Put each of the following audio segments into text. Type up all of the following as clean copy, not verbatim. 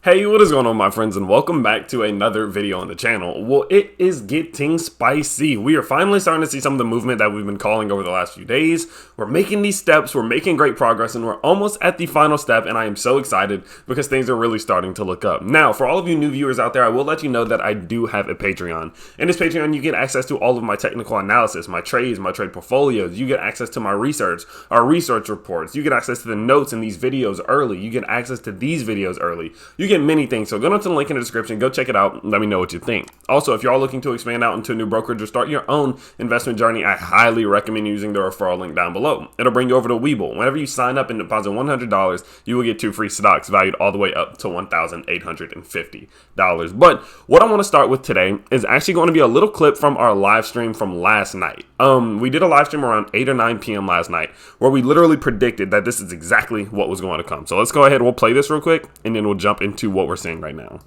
Hey, what is going on, my friends, and welcome back to another video on the channel. Well, it is getting spicy. We are finally starting to see some of the movement that we've been calling over the last few days. We're making these steps, we're making great progress, and we're almost at the final step, and I am so excited because things are really starting to look up. Now, for all of you new viewers out there, I will let you know that I do have a Patreon. In this Patreon, you get access to all of my technical analysis, my trades, my trade portfolios. You get access to my research, our research reports. You get access to the notes in these videos early. You get access to these videos early. You get many things, so go down to the link in the description, go check it out, and let me know what you think. Also, if you are looking to expand out into a new brokerage or start your own investment journey, I highly recommend using the referral link down below. It'll bring you over to Webull. Whenever you sign up and deposit $100, you will get 2 free stocks valued all the way up to $1,850. But what I want to start with today is actually going to be a little clip from our live stream from last night. We did a live stream around 8 or 9 p.m. last night where we literally predicted that this is exactly what was going to come. So let's go ahead, we'll play this real quick, and then we'll jump into what we're seeing right now.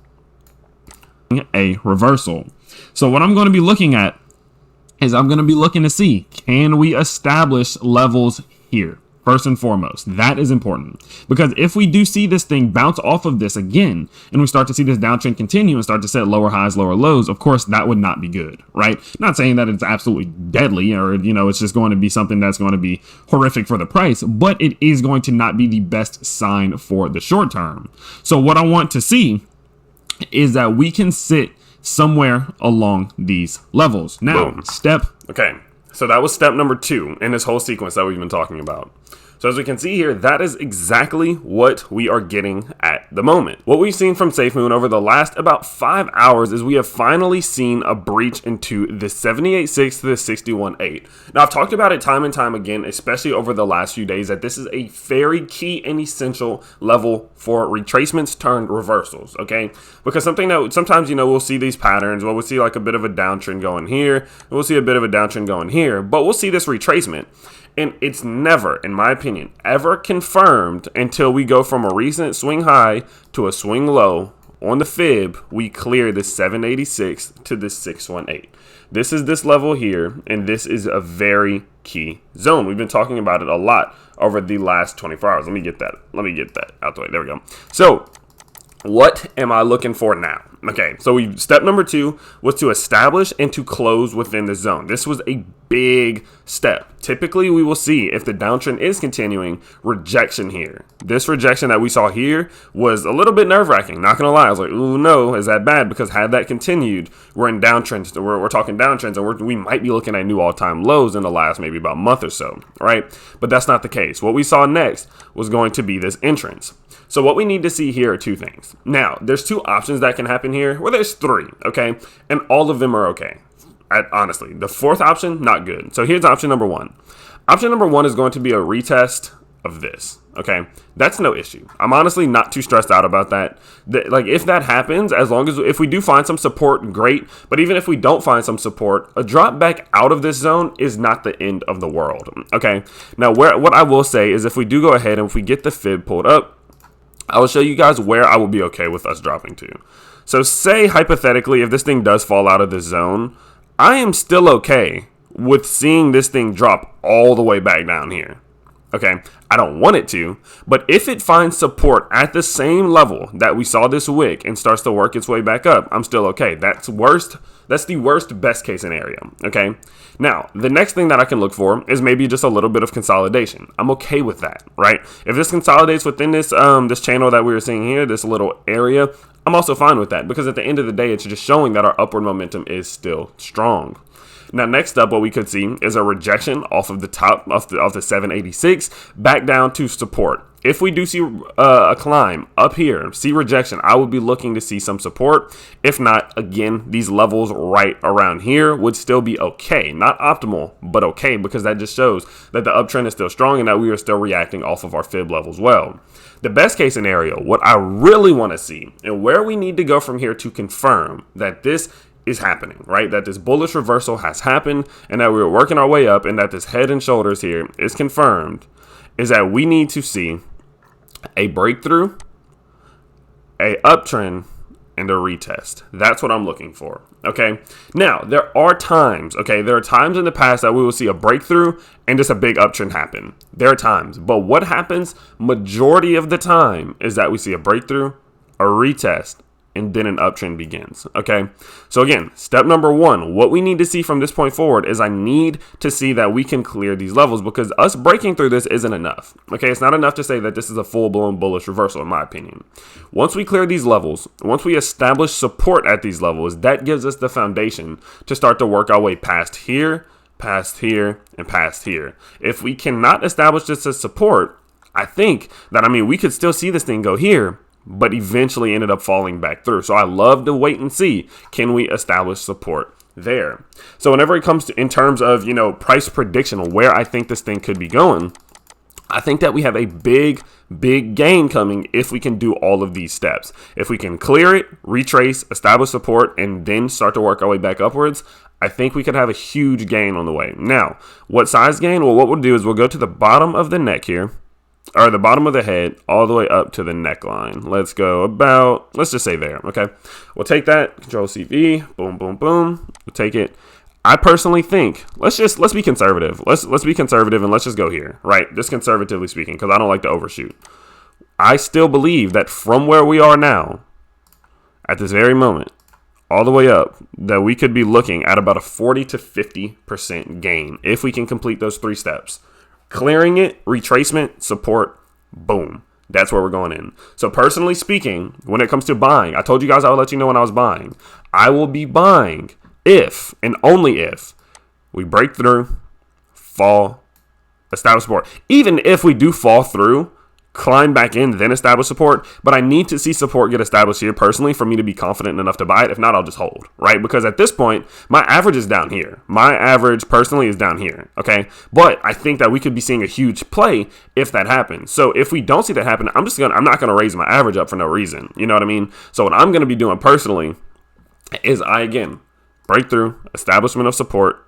A reversal. So what I'm going to be looking at is I'm going to be looking to see, can we establish levels here? First and foremost, that is important, because if we do see this thing bounce off of this again and we start to see this downtrend continue and start to set lower highs, lower lows, of course, that would not be good, right? Not saying that it's absolutely deadly or, it's just going to be something that's going to be horrific for the price, but it is going to not be the best sign for the short term. So what I want to see is that we can sit somewhere along these levels. Now, Okay, so that was step number 2 in this whole sequence that we've been talking about. So as we can see here, that is exactly what we are getting at the moment. What we've seen from Safemoon over the last about 5 hours is we have finally seen a breach into the 78.6 to the 61.8. Now, I've talked about it time and time again, especially over the last few days, that this is a very key and essential level for retracements turned reversals, okay? Because something that sometimes, we'll see these patterns, we'll see like a bit of a downtrend going here, we'll see a bit of a downtrend going here, but we'll see this retracement. And it's never, in my opinion, ever confirmed until we go from a recent swing high to a swing low on the fib. We clear the 786 to the 618. This is this level here, and this is a very key zone. We've been talking about it a lot over the last 24 hours. Let me get that out the way. There we go. So what am I looking for now? Okay, so step number 2 was to establish and to close within the zone. This was a big step. Typically, we will see, if the downtrend is continuing, rejection here. This rejection that we saw here was a little bit nerve-wracking. Not gonna lie, I was like, ooh, no, is that bad? Because had that continued, we're in downtrends. We're talking downtrends, and we might be looking at new all-time lows in the last maybe about month or so, right? But that's not the case. What we saw next was going to be this entrance. So what we need to see here are 2 things. Now, there's 2 options that can happen here. Well, there's 3, okay? And all of them are okay. Honestly, the 4th option, not good. So here's option number 1. Option number 1 is going to be a retest of this, okay? That's no issue. I'm honestly not too stressed out about that. Like, if that happens, if we do find some support, great. But even if we don't find some support, a drop back out of this zone is not the end of the world, okay? Now, what I will say is if we do go ahead and if we get the fib pulled up, I will show you guys where I will be okay with us dropping to. So say, hypothetically, if this thing does fall out of this zone, I am still okay with seeing this thing drop all the way back down here. Okay, I don't want it to, but if it finds support at the same level that we saw this wick and starts to work its way back up, I'm still okay. That's the worst best case scenario, okay? Now, the next thing that I can look for is maybe just a little bit of consolidation. I'm okay with that, right? If this consolidates within this this channel that we were seeing here, this little area, I'm also fine with that, because at the end of the day, it's just showing that our upward momentum is still strong. Now, next up, what we could see is a rejection off of the top of the 786 back down to support. If we do see a climb up here, see rejection, I would be looking to see some support. If not, again, these levels right around here would still be okay. Not optimal, but okay, because that just shows that the uptrend is still strong and that we are still reacting off of our fib levels well. The best case scenario, what I really want to see and where we need to go from here to confirm that this is happening, right? That this bullish reversal has happened and that we're working our way up and that this head and shoulders here is confirmed, is that we need to see a breakthrough, a uptrend, and a retest. That's what I'm looking for, okay? Now, there are times in the past that we will see a breakthrough and just a big uptrend happen. There are times, but what happens majority of the time is that we see a breakthrough, a retest, and then an uptrend begins. Okay. So again, step number one, what we need to see from this point forward is I need to see that we can clear these levels, because us breaking through this isn't enough. Okay. It's not enough to say that this is a full blown bullish reversal, in my opinion. Once we clear these levels, once we establish support at these levels, that gives us the foundation to start to work our way past here, and past here. If we cannot establish this as support, I think that, we could still see this thing go here, but eventually ended up falling back through. So I love to wait and see, can we establish support there? So whenever it comes to, in terms of, price prediction on where I think this thing could be going, I think that we have a big gain coming if we can do all of these steps. If we can clear it, retrace, establish support, and then start to work our way back upwards, I think we could have a huge gain on the way. Now, what size gain? Well, what we'll do is we'll go to the bottom of the neck here, or the bottom of the head, all the way up to the neckline. Let's go about, let's just say there, okay? We'll take that, Control-CV, boom, boom, boom. We'll take it. I personally think, let's be conservative. Let's be conservative and let's just go here, right? Just conservatively speaking, because I don't like to overshoot. I still believe that from where we are now, at this very moment, all the way up, that we could be looking at about a 40 to 50% gain if we can complete those 3 steps. Clearing it, retracement, support, boom. That's where we're going in. So personally speaking, when it comes to buying, I told you guys I would let you know when I was buying. I will be buying if and only if we break through, fall, establish support. Even if we do fall through, climb back in, then establish support. But I need to see support get established here personally for me to be confident enough to buy it. If not, I'll just hold, right? Because at this point, my average is down here. My average personally is down here, okay? But I think that we could be seeing a huge play if that happens. So if we don't see that happen, I'm not going to raise my average up for no reason. You know what I mean? So what I'm going to be doing personally is again, breakthrough, establishment of support,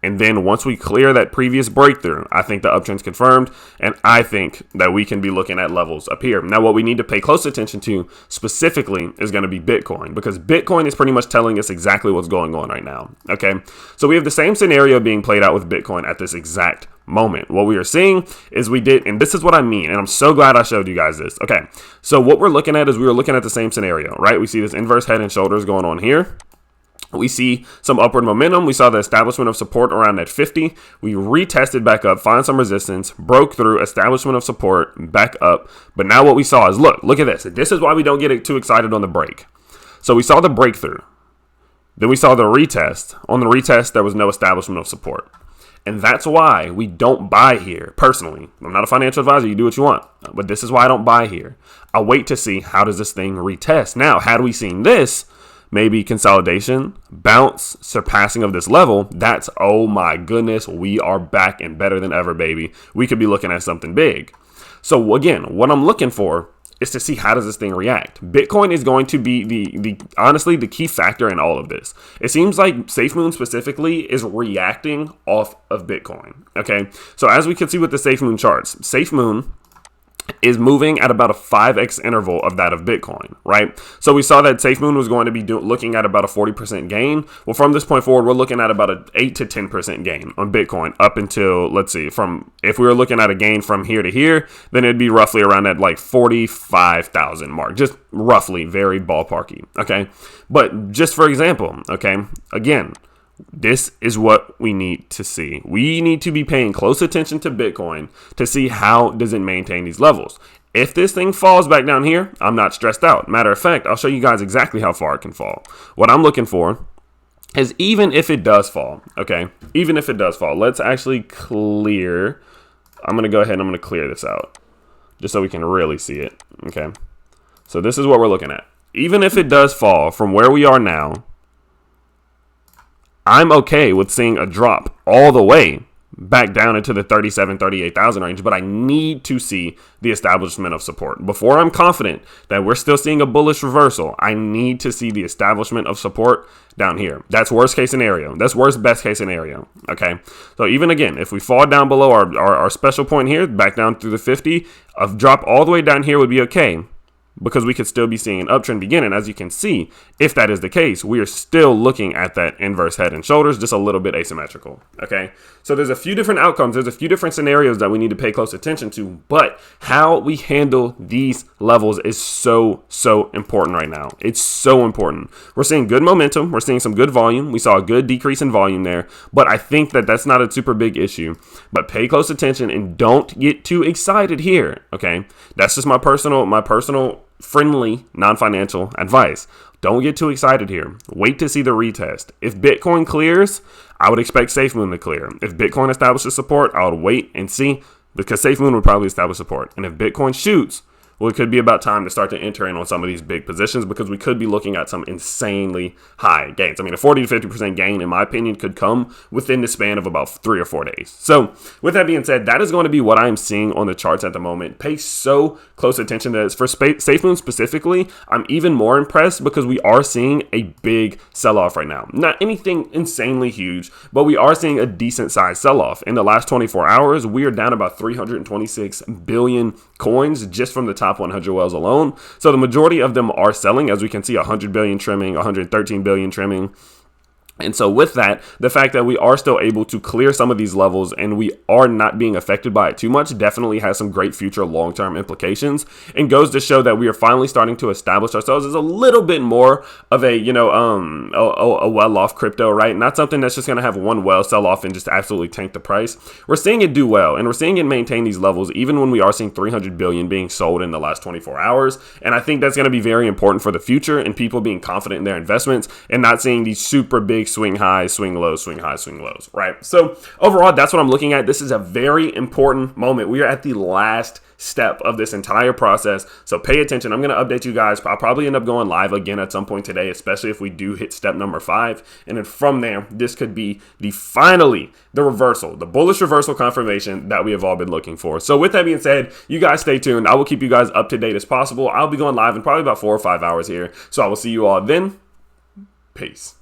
and then once we clear that previous breakthrough, I think the uptrend's confirmed, and I think that we can be looking at levels up here. Now, what we need to pay close attention to specifically is going to be Bitcoin, because Bitcoin is pretty much telling us exactly what's going on right now, okay? So we have the same scenario being played out with Bitcoin at this exact moment. What we are seeing is and this is what I mean, and I'm so glad I showed you guys this, okay? So what we're looking at is we were looking at the same scenario, right? We see this inverse head and shoulders going on here. We see some upward momentum. We saw the establishment of support around that 50. We retested back up, find some resistance, broke through, establishment of support, back up. But now what we saw is, look at this. This is why we don't get too excited on the break. So we saw the breakthrough. Then we saw the retest. On the retest, there was no establishment of support. And that's why we don't buy here, personally. I'm not a financial advisor. You do what you want. But this is why I don't buy here. I wait to see, how does this thing retest? Now, had we seen this, maybe consolidation, bounce, surpassing of this level, that's, oh my goodness, we are back and better than ever, baby. We could be looking at something big. So again, what I'm looking for is to see, how does this thing react? Bitcoin is going to be honestly the key factor in all of this. It seems like Safemoon specifically is reacting off of Bitcoin. Okay, so as we can see with the Safemoon charts, Safemoon is moving at about a 5x interval of that of Bitcoin, right? So we saw that Safemoon was going to be looking at about a 40% gain. Well, from this point forward, we're looking at about an 8 to 10% gain on Bitcoin up until, let's see, if we were looking at a gain from here to here, then it'd be roughly around that like 45,000 mark, just roughly, very ballparky, okay? But just for example, okay, again, this is what we need to see. We need to be paying close attention to Bitcoin to see how does it maintain these levels. If this thing falls back down here, I'm not stressed out. Matter of fact, I'll show you guys exactly how far it can fall. What I'm looking for is, even if it does fall, okay, even if it does fall, let's actually clear. I'm going to go ahead and I'm going to clear this out just so we can really see it, okay? So this is what we're looking at. Even if it does fall from where we are now, I'm okay with seeing a drop all the way back down into the 37, 38,000 range, but I need to see the establishment of support. Before I'm confident that we're still seeing a bullish reversal, I need to see the establishment of support down here. That's worst case scenario. That's best case scenario, okay? So even again, if we fall down below our special point here, back down through the 50, a drop all the way down here would be okay. because we could still be seeing an uptrend beginning. As you can see, if that is the case, we are still looking at that inverse head and shoulders, just a little bit asymmetrical. Okay, so there's a few different outcomes. There's a few different scenarios that we need to pay close attention to, but how we handle these levels is so important right now. It's so important. We're seeing good momentum. We're seeing some good volume. We saw a good decrease in volume there, but I think that that's not a super big issue. But pay close attention and don't get too excited here. Okay, that's just my personal friendly, non-financial advice. Don't get too excited here. Wait to see the retest. If Bitcoin clears, I would expect Safemoon to clear. If Bitcoin establishes support, I would wait and see, because Safemoon would probably establish support. And if Bitcoin shoots, well, it could be about time to start to enter in on some of these big positions, because we could be looking at some insanely high gains. I mean, a 40 to 50% gain, in my opinion, could come within the span of about 3 or 4 days. So with that being said, that is going to be what I am seeing on the charts at the moment. Pay so close attention to this. For Safemoon specifically, I'm even more impressed because we are seeing a big sell-off right now. Not anything insanely huge, but we are seeing a decent sized sell-off. In the last 24 hours, we are down about 326 billion coins just from the top 100 whales alone. So the majority of them are selling, as we can see, 100 billion trimming, 113 billion trimming. And so with that, the fact that we are still able to clear some of these levels and we are not being affected by it too much definitely has some great future long-term implications, and goes to show that we are finally starting to establish ourselves as a little bit more of a, a well-off crypto, right? Not something that's just going to have one well sell off and just absolutely tank the price. We're seeing it do well, and we're seeing it maintain these levels even when we are seeing 300 billion being sold in the last 24 hours. And I think that's going to be very important for the future and people being confident in their investments and not seeing these super big swing highs, swing lows, swing highs, swing lows, right? So overall, that's what I'm looking at. This is a very important moment. We are at the last step of this entire process, so pay attention. I'm going to update you guys. I'll probably end up going live again at some point today, especially if we do hit step number 5, and then from there, this could be the reversal, the bullish reversal confirmation that we have all been looking for. So with that being said, you guys stay tuned. I will keep you guys up to date as possible. I'll be going live in probably about 4 or 5 hours here, so I will see you all then. Peace.